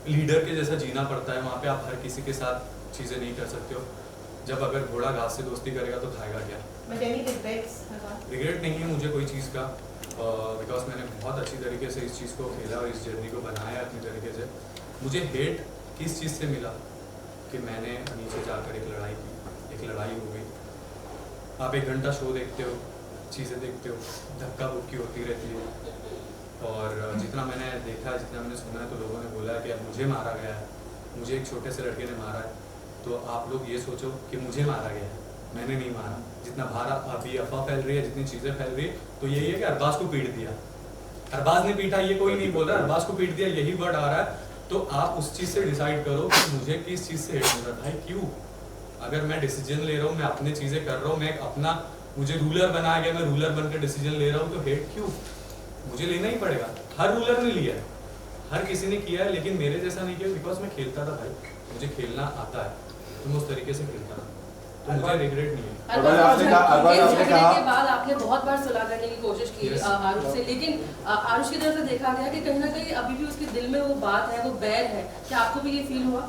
लीडर के जैसा जीना पड़ता है। वहाँ पे आप हर किसी के साथ चीज़ें नहीं कर सकते हो। जब अगर घोड़ा घास से दोस्ती करेगा तो खाएगा क्या? रिग्रेट नहीं है मुझे कोई चीज़ का, बिकॉज मैंने बहुत अच्छी तरीके से इस चीज़ को खेला और इस जर्नी को बनाया अपनी तरीके से। मुझे हेट किस चीज़ से मिला कि मैंने नीचे जाकर एक लड़ाई की, एक लड़ाई हो गई। आप 1 घंटा शो देखते हो, चीज़ें देखते हो, धक्का बुक्की होती रहती है। और जितना मैंने देखा है, जितना मैंने सुना है, तो लोगों ने बोला है कि अब मुझे मारा गया है, मुझे एक छोटे से लड़के ने मारा है। तो आप लोग ये सोचो कि मुझे मारा गया है, मैंने नहीं मारा। जितना भारत अभी अफवाह फैल रही है, जितनी चीज़ें फैल रही है, तो यही है कि अरबाज को पीट दिया, अरबाज ने पीटा, ये कोई नहीं बोल रहा, अरबाज को पीट दिया, यही वर्ड आ रहा है। तो आप उस चीज़ से डिसाइड करो कि मुझे किस चीज़ से हेट मिल रहा है, क्यों। अगर मैं डिसीजन ले रहा हूँ, मैं अपने चीज़ें कर रहा हूँ, मैं अपना, मुझे रूलर बनाया गया, मैं रूलर बनकर डिसीजन ले रहा हूँ, तो हेट क्यों? मुझे लेना ही पड़ेगा। हर रूलर ने लिया है, हर किसी ने किया है, लेकिन मेरे जैसा नहीं किया, बिकॉज मैं खेलता था भाई, मुझे खेलना आता है। तो मैं उस तरीके से खेलता था, तो मुझे रिग्रेट नहीं है। झगड़े के बाद आपने बहुत बार सुलह करने की कोशिश की आरुष से, लेकिन आरुष की तरफ से देखा गया कि कहीं ना कहीं अभी भी उसके दिल में वो बात है, वो बैर है। क्या आपको भी ये फील हुआ?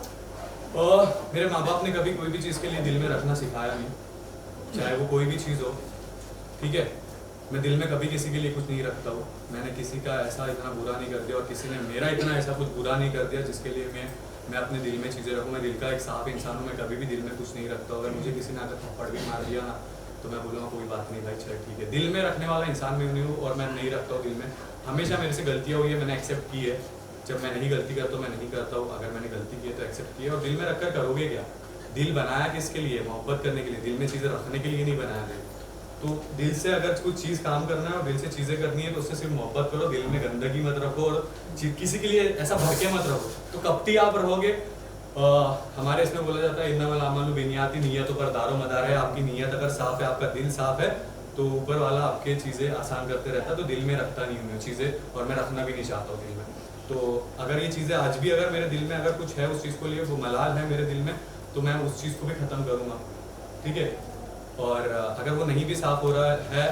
मेरे माँ बाप ने कभी कोई भी चीज़ के लिए दिल में रखना सिखाया नहीं, चाहे वो कोई भी चीज़ हो, ठीक है। मैं दिल में कभी किसी के लिए कुछ नहीं रखता हूँ, मैंने किसी का ऐसा इतना बुरा नहीं कर दिया और किसी ने मेरा इतना ऐसा कुछ बुरा नहीं कर दिया जिसके लिए मैं अपने दिल में चीज़ें रखूँ। मैं दिल का एक साफ इंसान हूँ, मैं कभी भी दिल में कुछ नहीं रखता। अगर मुझे किसी ने अगर थप्पड़ भी मार दिया ना तो मैं बोलूँगा कोई बात नहीं भाई, चल ठीक है। दिल में रखने वाला इंसान मैं नहीं हूँ और मैं नहीं रखता हूँ दिल में। हमेशा मेरे से गलतियाँ हुई है, मैंने एक्सेप्ट की है। जब मैं नहीं गलती करता हूँ मैं नहीं करता हूँ, अगर मैंने गलती की है तो एक्सेप्ट की है। और दिल में रखकर करोगे क्या? दिल बनाया किसके लिए? मोहब्बत करने के लिए, दिल में चीज़ें रखने के लिए नहीं बनाया दिल। तो दिल से अगर कुछ चीज़ काम करना है और दिल से चीज़ें करनी है तो उससे सिर्फ मोहब्बत करो, दिल में गंदगी मत रखो और किसी के लिए ऐसा भड़के मत रहो, तो कपटी आप रहोगे। हमारे इसमें बोला जाता है इन्नमल अमालु बिनियाती, नियतों पर दारो मदार है। आपकी नीयत अगर साफ है, आपका दिल साफ है तो ऊपर वाला आपके चीज़ें आसान करते रहता है। तो दिल में रखता नहीं हूँ चीज़ें और मैं रखना भी नहीं चाहता हूँ दिल में। तो अगर ये चीज़ें आज भी अगर मेरे दिल में अगर कुछ है उस चीज़ को लिए वो मलाल है मेरे दिल में, तो मैं उस चीज़ को भी ख़त्म करूँगा, ठीक है। और अगर वो नहीं भी साफ हो रहा है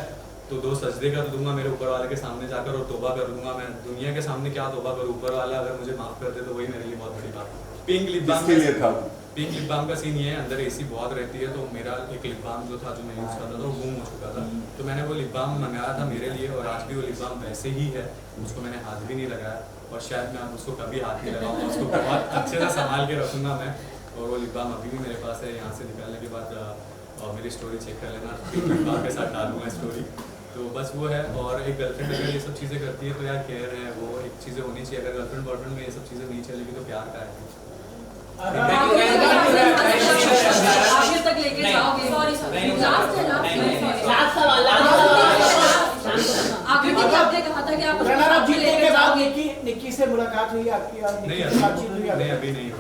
तो 2 सजदे कर दूंगा मेरे ऊपर वाले के सामने जाकर और तौबा कर लूँगा। मैं दुनिया के सामने क्या तौबा करूँ, ऊपर वाला अगर मुझे माफ़ कर दे तो वही मेरे लिए बहुत बड़ी बात है। पिंक लिप बाम का सीन ये है, अंदर एसी बहुत रहती है तो मेरा एक लिप बाम जो था जो मैं यूज़ करता था वो गुम हो चुका था। तो मैंने वो लिप बाम मंगाया था मेरे लिए और आज भी वो लिप बाम वैसे ही है, उसको मैंने हाथ भी नहीं लगाया और शायद मैं उसको कभी हाथ नहीं लगाऊंगा। उसको बहुत अच्छे से संभाल के रखूँगा मैं। और वो लिप बाम अभी भी मेरे पास है। यहाँ से निकलने के बाद मेरी स्टोरी चेक कर लेना, लिप बाम के साथ डालूंगा स्टोरी। तो बस वो है। और एक गर्लफ्रेंड अगर ये सब चीज़ें करती है तो यार केयर है, वो एक चीज़ें होनी चाहिए। अगर गर्लफ्रेंड बॉयफ्रेंड में ये सब चीज़ें नहीं चलेगी तो प्यार का है। आखिर तक लेके जाओगे? आपने कहा था कि आप जीतने के बाद निक्की से मुलाकात हुई आपकी और निक्की से बातचीत हुई? नहीं, अभी नहीं।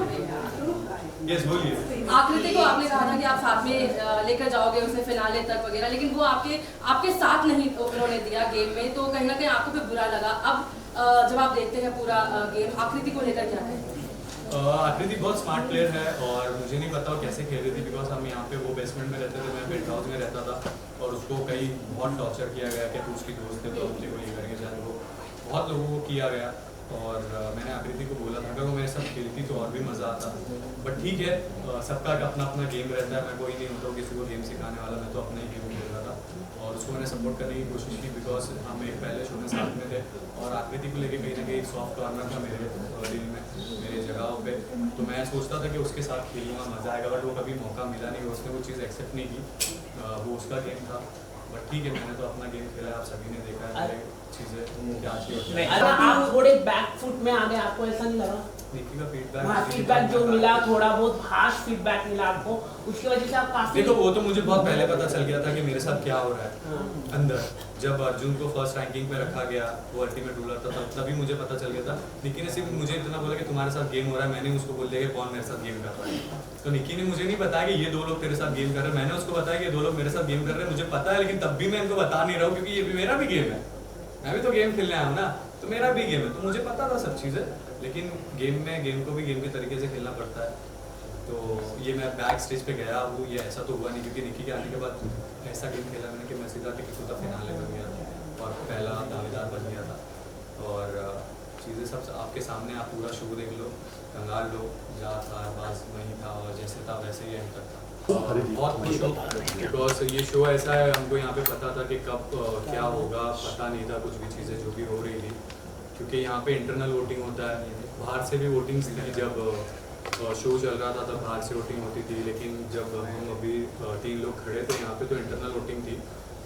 यस बोलिए। आकृति को आपने कहा था कि आप साथ में लेकर जाओगे उसे फिनाले तक वगैरह, लेकिन वो आपके साथ नहीं उन्होंने दिया गेम में, तो कहीं ना कहीं आपको भी बुरा लगा। अब जब आप देखते हैं पूरा गेम, आकृति को लेकर क्या है? आकृति बहुत स्मार्ट प्लेयर है और मुझे नहीं पता वो कैसे खेल रही थी, बिकॉज हम यहाँ पे वो बेसमेंट में रहते थे, मैं पेंट हाउस में रहता था और उसको कई बहुत टॉर्चर किया गया कि तू उसकी दोस्त है तो अपने को ये करके जाए, वो बहुत लोगों को किया गया। और मैंने आकृति को बोला था अगर वो मेरे साथ खेलती तो और भी मज़ा आता। बट ठीक है, सबका अपना अपना गेम रहता है। मैं कोई नहीं होता किसी को गेम सिखाने वाला, मैं तो अपना ही गेम खेल रहा था और उसको मैंने सपोर्ट करने की कोशिश की बिकॉज हम एक पहले शो में साथ में थे और आकृति को लेके कहीं ना कहीं एक सॉफ्ट कॉर्नर था मेरे दिल में, मेरे जगहों पे। तो मैं सोचता था कि उसके साथ खेलूँगा, मज़ा आएगा, बट वो कभी मौका मिला नहीं, उसने वो चीज़ एक्सेप्ट नहीं की। वो उसका गेम था। बट ठीक है, मैंने तो अपना गेम खेला है, आप सभी ने देखा है चीज़ें क्या अच्छी। आप थोड़े बैक फुट में आ गए, आपको ऐसा नहीं लगा? निक्की का फीडबैक जो मिला, थोड़ा बहुत हार्श फीडबैक मिला आपको, उसकी वजह से आप काफी। देखो वो तो मुझे बहुत पहले पता चल गया था कि मेरे साथ क्या हो रहा है अंदर। जब अर्जुन को फर्स्ट रैंकिंग पे रखा गया, वो अल्टीमेट रूलर था, तभी मुझे पता चल गया था। निक्की ने सिर्फ मुझे इतना बोला कि तुम्हारे साथ गेम हो रहा है, मैंने उसको बोल दिया कि कौन मेरे साथ गेम कर रहा है। तो निक्की ने मुझे नहीं बताया कि ये 2 लोग तेरे साथ गेम कर रहे हैं, मैंने उसको बताया कि 2 लोग मेरे साथ गेम कर रहे हैं। मुझे पता है लेकिन तब भी मैं इनको बता नहीं रहा हूँ क्योंकि ये भी मेरा भी गेम है, मैं भी तो गेम खेलने आया हूँ ना, तो मेरा भी गेम है, तो मुझे पता था सब चीज़ें। लेकिन गेम को भी गेम के तरीके से खेलना पड़ता है। तो ये मैं बैक स्टेज पे गया हूँ, ये ऐसा तो हुआ नहीं क्योंकि निक्की के आने के बाद ऐसा गेम खेला मैंने कि मैं सीधा टिकट टू द फिनाले बन गया और पहला दावेदार बन गया था। और चीज़ें सब आपके सामने, आप पूरा शो देख लो, कंगाल लो, जहाँ था बस वहीं था और जैसे था वैसे ही एंड तक था। बहुत खुश हूँ बिकॉज ये शो ऐसा है, हमको यहाँ पे पता था कि कब क्या होगा, पता नहीं था कुछ भी चीज़ें जो भी हो रही थी क्योंकि यहाँ पे इंटरनल वोटिंग होता है। बाहर से भी वोटिंग्स थी, जब शो चल रहा था तब बाहर से वोटिंग होती थी, लेकिन जब हम अभी 3 लोग खड़े थे यहाँ पे तो इंटरनल वोटिंग थी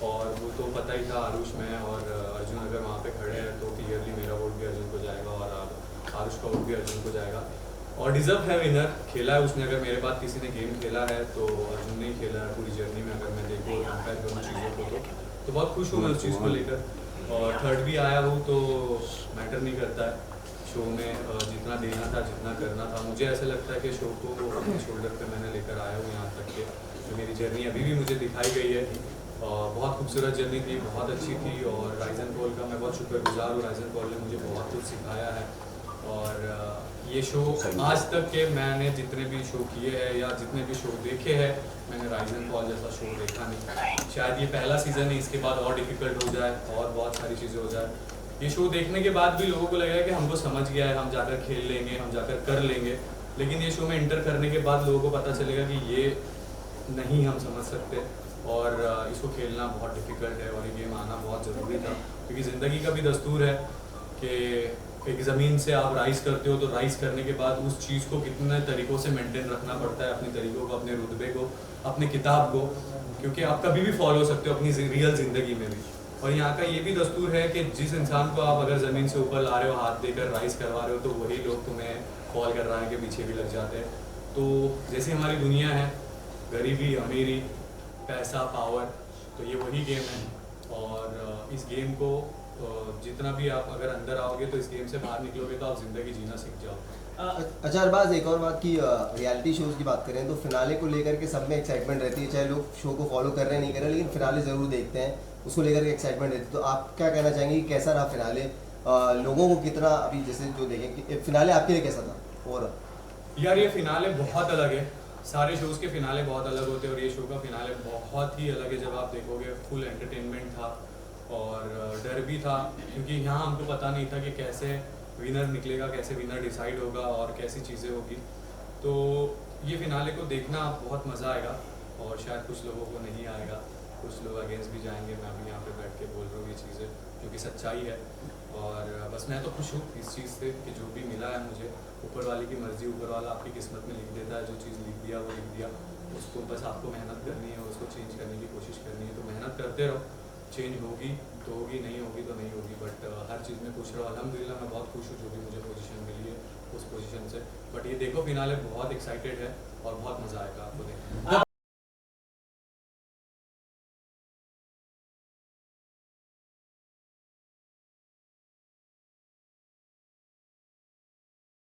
और वो तो पता ही था आरुष में और अर्जुन अगर वहाँ पे खड़े हैं तो क्लियरली मेरा वोट भी अर्जुन को जाएगा और आरुष का वोट भी अर्जुन को जाएगा और डिजर्व है विनर। खेला है उसने, अगर मेरे बाद किसी ने गेम खेला है तो अर्जुन ने ही खेला है पूरी जर्नी में, अगर मैं देखूँ कंपेयर करूँ चीज़ों को तो बहुत खुश हूँ मैं उस चीज़ को लेकर। और थर्ड भी आया हूँ तो मैटर नहीं करता है, शो में जितना देना था जितना करना था, मुझे ऐसा लगता है कि शो को अपने शोल्डर पे मैंने लेकर आया हूँ यहाँ तक के जो मेरी जर्नी अभी भी मुझे दिखाई गई है। बहुत खूबसूरत जर्नी थी, बहुत अच्छी थी और राइजन पॉल का मैं बहुत शुक्रगुजार हूँ। राइजन पॉल ने मुझे बहुत कुछ सिखाया है और ये शो आज तक के मैंने जितने भी शो किए हैं या जितने भी शो देखे हैं, मैंने राइज एंड फॉल जैसा शो देखा नहीं। शायद ये पहला सीज़न है, इसके बाद और डिफिकल्ट हो जाए और बहुत सारी चीज़ें हो जाए। ये शो देखने के बाद भी लोगों को लगेगा कि हमको समझ गया है, हम जाकर खेल लेंगे, हम जाकर कर लेंगे, लेकिन ये शो में इंटर करने के बाद लोगों को पता चलेगा कि ये नहीं हम समझ सकते और इसको खेलना बहुत डिफिकल्ट है और ये गेम आना बहुत ज़रूरी था, क्योंकि ज़िंदगी का भी दस्तूर है कि एक ज़मीन से आप राइज करते हो तो राइज करने के बाद उस चीज़ को कितने तरीक़ों से मेंटेन रखना पड़ता है, अपने तरीक़ों को, अपने रुतबे को, अपने किताब को, क्योंकि आप कभी भी फॉलो सकते हो अपनी रियल ज़िंदगी में भी। और यहाँ का ये भी दस्तूर है कि जिस इंसान को आप अगर ज़मीन से ऊपर ला रहे हो, हाथ देकर राइज करवा रहे हो, तो वही लोग तुम्हें फॉल करवाने के पीछे भी लग जाते हैं। तो जैसी हमारी दुनिया है, गरीबी, अमीरी, पैसा, पावर, तो ये वही गेम है और इस गेम को जितना भी आप अगर अंदर आओगे तो इस गेम से बाहर निकलोगे तो आप ज़िंदगी जीना सीख जाओ। अच्छा अरबाज, एक और बात की रियलिटी शोज़ की बात करें तो फिनाले को लेकर के सब में एक्साइटमेंट रहती है, चाहे लोग शो को फॉलो कर रहे हैं नहीं कर रहे, लेकिन फिनाले ज़रूर देखते हैं, उसको लेकर के एक्साइटमेंट रहती है। तो आप क्या कहना चाहेंगे कि कैसा रहा फिनाले, लोगों को कितना अभी जैसे जो देखें कि फिनाले आपके लिए कैसा था? और यार ये फिनाले बहुत अलग है, सारे शोज़ के फिनाले बहुत अलग होते हैं और ये शो का फिनाले बहुत ही अलग है। जब आप देखोगे फुल एंटरटेनमेंट था और डर भी था, क्योंकि यहाँ हमको पता नहीं था कि कैसे विनर निकलेगा, कैसे विनर डिसाइड होगा और कैसी चीज़ें होगी। तो ये फिनाले को देखना बहुत मज़ा आएगा और शायद कुछ लोगों को नहीं आएगा, कुछ लोग अगेंस्ट भी जाएंगे। मैं अभी यहाँ पे बैठ के बोल रहा हूँ ये चीज़ें, क्योंकि सच्चाई है। और बस मैं तो खुश हूँ इस चीज़ से कि जो भी मिला है मुझे, ऊपर वाले की मर्ज़ी, ऊपर वाला आपकी किस्मत में लिख देता है, जो चीज़ लिख दिया वो लिख दिया, उसको बस आपको मेहनत करनी है, उसको चेंज करने की कोशिश करनी है। तो मेहनत करते रहो, चेंज होगी तो होगी, नहीं होगी तो नहीं होगी, बट हर चीज़ में खुश रहो। अल्हम्दुलिल्लाह मैं बहुत खुश हूँ जो भी मुझे पोजीशन मिली है उस पोजीशन से। बट ये देखो फिनाले बहुत एक्साइटेड है और बहुत मज़ा आएगा आपको देखने।